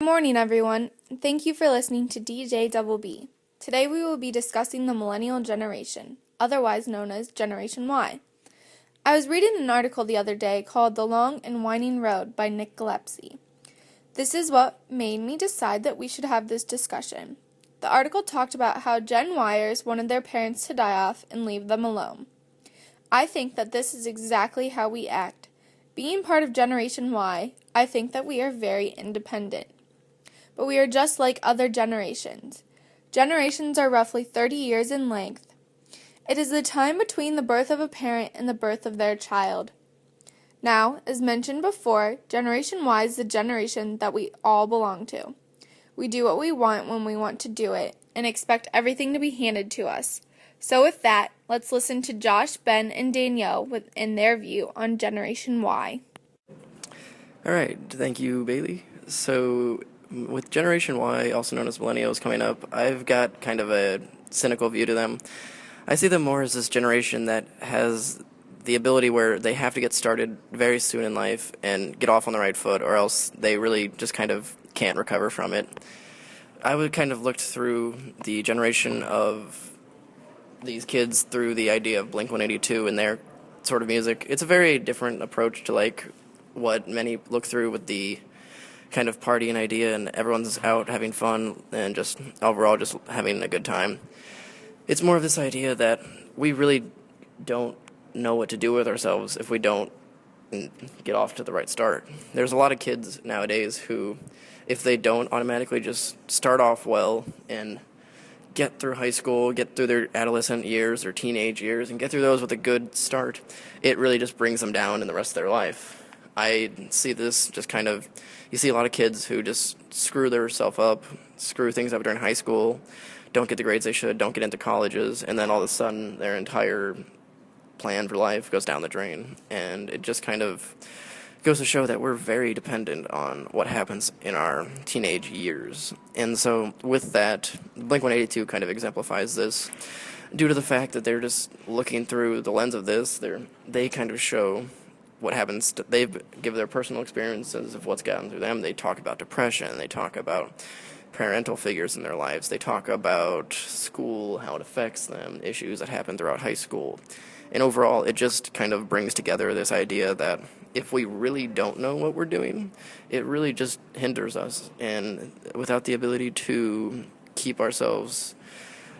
morning, everyone. Thank you for listening to DJ Double B. Today we will be discussing the millennial generation, otherwise known as Generation Y. I was reading an article the other day called The Long and Winding Road by Nick Gillespie. This is what made me decide that we should have this discussion. The article talked about how Gen Yers wanted their parents to die off and leave them alone. I think that this is exactly how we act. Being part of Generation Y, I think that we are very independent. But we are just like other generations. Generations are roughly 30 years in length. It is the time between the birth of a parent and the birth of their child. Now, as mentioned before, Generation Y is the generation that we all belong to. We do what we want when we want to do it, and expect everything to be handed to us. So with that, let's listen to Josh, Ben, and Danielle in their view on Generation Y. All right, thank you, Bailey. So, with Generation Y, also known as millennials, coming up, I've got kind of a cynical view to them. I see them more as this generation that has the ability where they have to get started very soon in life and get off on the right foot, or else they really just kind of can't recover from it. I would kind of looked through the generation of these kids through the idea of Blink-182 and their sort of music. It's a very different approach to like what many look through with the kind of partying idea and everyone's out having fun and just overall just having a good time. It's more of this idea that we really don't know what to do with ourselves if we don't get off to the right start. There's a lot of kids nowadays who, if they don't automatically just start off well and get through high school, get through their adolescent years or teenage years, and get through those with a good start, it really just brings them down in the rest of their life. I see this just kind of, you see a lot of kids who just screw themselves up, screw things up during high school, don't get the grades they should, don't get into colleges, and then all of a sudden their entire plan for life goes down the drain. And it just kind of goes to show that we're very dependent on what happens in our teenage years. And so with that, Blink-182 kind of exemplifies this. Due to the fact that they're just looking through the lens of this, they kind of show what happens. They give their personal experiences of what's gotten through them. They talk about depression. They talk about parental figures in their lives. They talk about school, how it affects them, issues that happen throughout high school. And overall, it just kind of brings together this idea that if we really don't know what we're doing, it really just hinders us. And without the ability to keep ourselves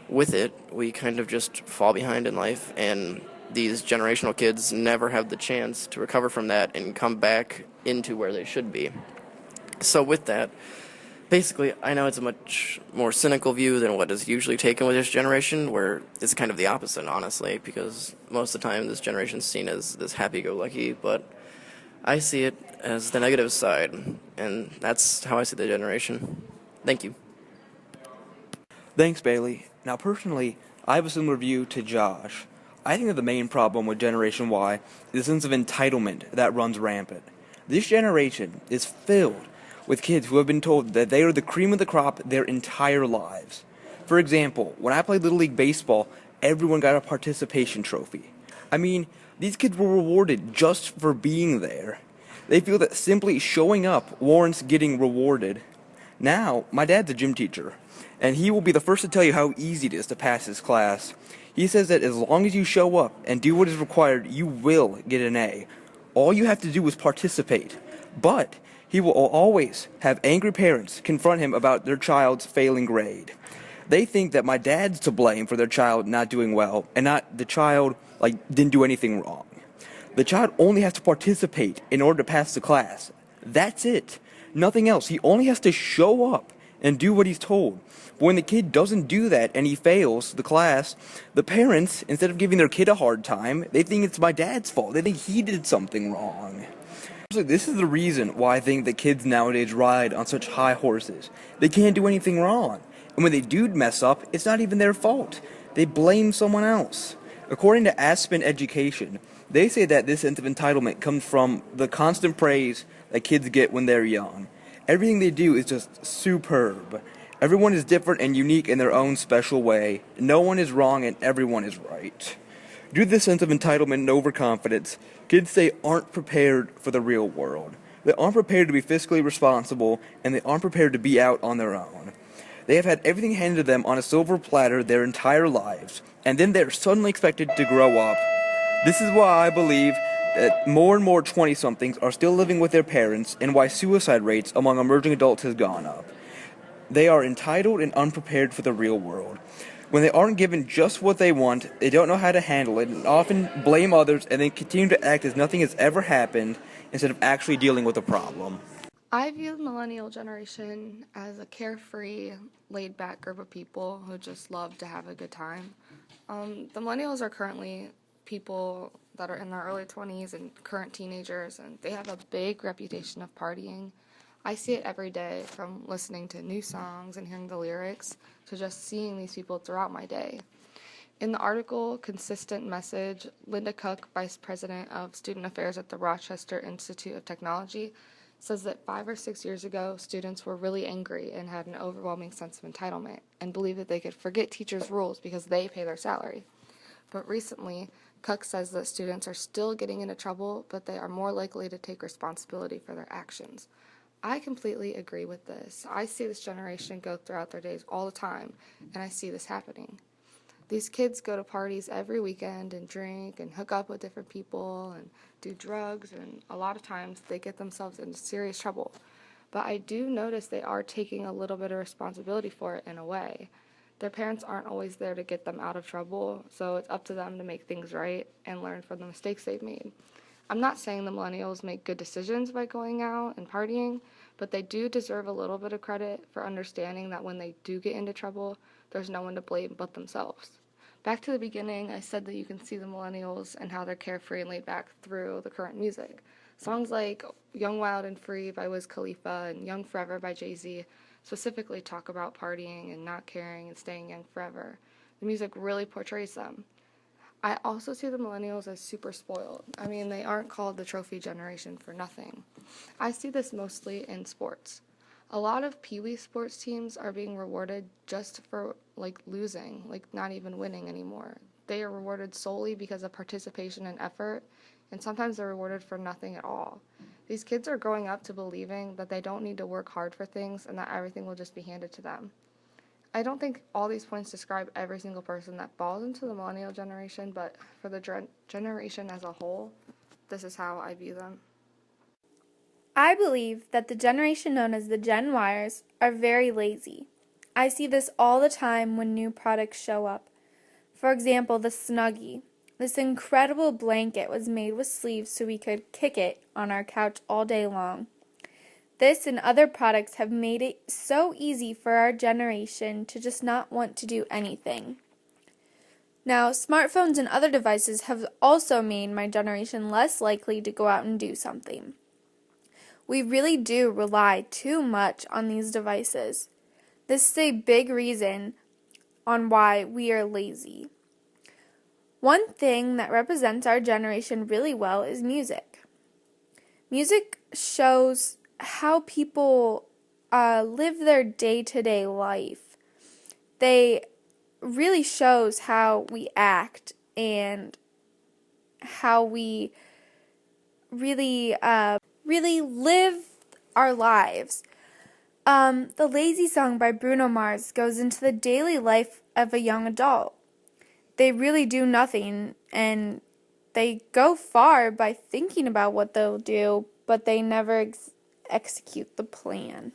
with it, we kind of just fall behind in life. And these generational kids never have the chance to recover from that and come back into where they should be. So with that, basically, I know it's a much more cynical view than what is usually taken with this generation, where it's kind of the opposite, honestly, because most of the time this generation is seen as this happy-go-lucky, but I see it as the negative side, and that's how I see the generation. Thank you. Thanks, Bailey. Now, personally, I have a similar view to Josh. I think that the main problem with Generation Y is the sense of entitlement that runs rampant. This generation is filled with kids who have been told that they are the cream of the crop their entire lives. For example, when I played Little League Baseball, everyone got a participation trophy. I mean, these kids were rewarded just for being there. They feel that simply showing up warrants getting rewarded. Now, my dad's a gym teacher, and he will be the first to tell you how easy it is to pass his class. He says that as long as you show up and do what is required, you will get an A. All you have to do is participate. But he will always have angry parents confront him about their child's failing grade. They think that my dad's to blame for their child not doing well, and not the child, didn't do anything wrong. The child only has to participate in order to pass the class. That's it. Nothing else. He only has to show up and do what he's told. But when the kid doesn't do that and he fails the class, the parents, instead of giving their kid a hard time, they think it's my dad's fault. They think he did something wrong. This is the reason why I think that kids nowadays ride on such high horses. They can't do anything wrong. And when they do mess up, it's not even their fault. They blame someone else. According to Aspen Education, they say that this sense of entitlement comes from the constant praise that kids get when they're young. Everything they do is just superb. Everyone is different and unique in their own special way. No one is wrong and everyone is right. Due to this sense of entitlement and overconfidence, kids today aren't prepared for the real world. They aren't prepared to be fiscally responsible, and they aren't prepared to be out on their own. They have had everything handed to them on a silver platter their entire lives, and then they're suddenly expected to grow up. This is why I believe that more and more 20-somethings are still living with their parents, and why suicide rates among emerging adults has gone up. They are entitled and unprepared for the real world. When they aren't given just what they want, they don't know how to handle it, and often blame others and then continue to act as nothing has ever happened instead of actually dealing with the problem. I view the millennial generation as a carefree, laid-back group of people who just love to have a good time. The millennials are currently people that are in their early 20s and current teenagers, and they have a big reputation of partying. I see it every day, from listening to new songs and hearing the lyrics to just seeing these people throughout my day. In the article, Consistent Message, Linda Cook, Vice President of Student Affairs at the Rochester Institute of Technology, says that 5 or 6 years ago, students were really angry and had an overwhelming sense of entitlement and believed that they could forget teachers' rules because they pay their salary. But recently, Cook says that students are still getting into trouble, but they are more likely to take responsibility for their actions. I completely agree with this. I see this generation go throughout their days all the time, and I see this happening. These kids go to parties every weekend and drink and hook up with different people and do drugs, and a lot of times they get themselves into serious trouble. But I do notice they are taking a little bit of responsibility for it in a way. Their parents aren't always there to get them out of trouble, so it's up to them to make things right and learn from the mistakes they've made. I'm not saying the millennials make good decisions by going out and partying, but they do deserve a little bit of credit for understanding that when they do get into trouble, there's no one to blame but themselves. Back to the beginning, I said that you can see the millennials and how they're carefree and laid back through the current music. Songs like Young, Wild, and Free by Wiz Khalifa and Young Forever by Jay-Z specifically talk about partying and not caring and staying young forever. The music really portrays them. I also see the millennials as super spoiled. I mean, they aren't called the trophy generation for nothing. I see this mostly in sports. A lot of Pee-wee sports teams are being rewarded just for, losing, not even winning anymore. They are rewarded solely because of participation and effort, and sometimes they're rewarded for nothing at all. These kids are growing up to believing that they don't need to work hard for things and that everything will just be handed to them. I don't think all these points describe every single person that falls into the millennial generation, but for the generation as a whole, this is how I view them. I believe that the generation known as the Gen Yers are very lazy. I see this all the time when new products show up. For example, the Snuggie. This incredible blanket was made with sleeves so we could kick it on our couch all day long. This and other products have made it so easy for our generation to just not want to do anything. Now, smartphones and other devices have also made my generation less likely to go out and do something. We really do rely too much on these devices. This is a big reason on why we are lazy. One thing that represents our generation really well is music. Music shows how people live their day-to-day life. They really shows how we act and how we really live our lives. The Lazy Song by Bruno Mars goes into the daily life of a young adult. They really do nothing, and they go far by thinking about what they'll do, but they never execute the plan.